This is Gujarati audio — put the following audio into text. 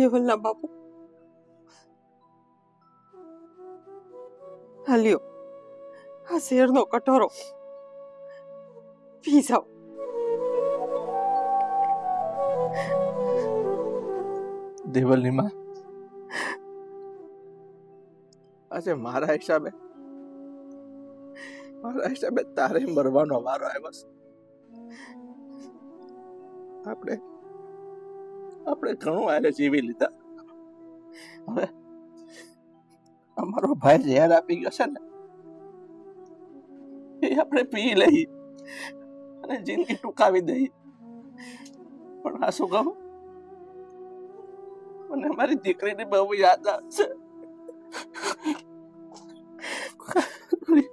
દેવલના બાપુ, હાલ્યો આ શેરનો કટોરો પી જાઓ. દેવલની માં, આજે મારા હિસાબે તારે મરવાનો વારો આવ્યો છે. આપણે ઘણું આને જીવી લીધા. હવે અમારો ભાઈ ઝેર આપી ગયો છે ને, એ આપણે પી લઈ અને જિંદગી ટૂંકાવી દઈ. પણ આ શું કહું, મને મારી દીકરીની બહુ યાદ આવશે.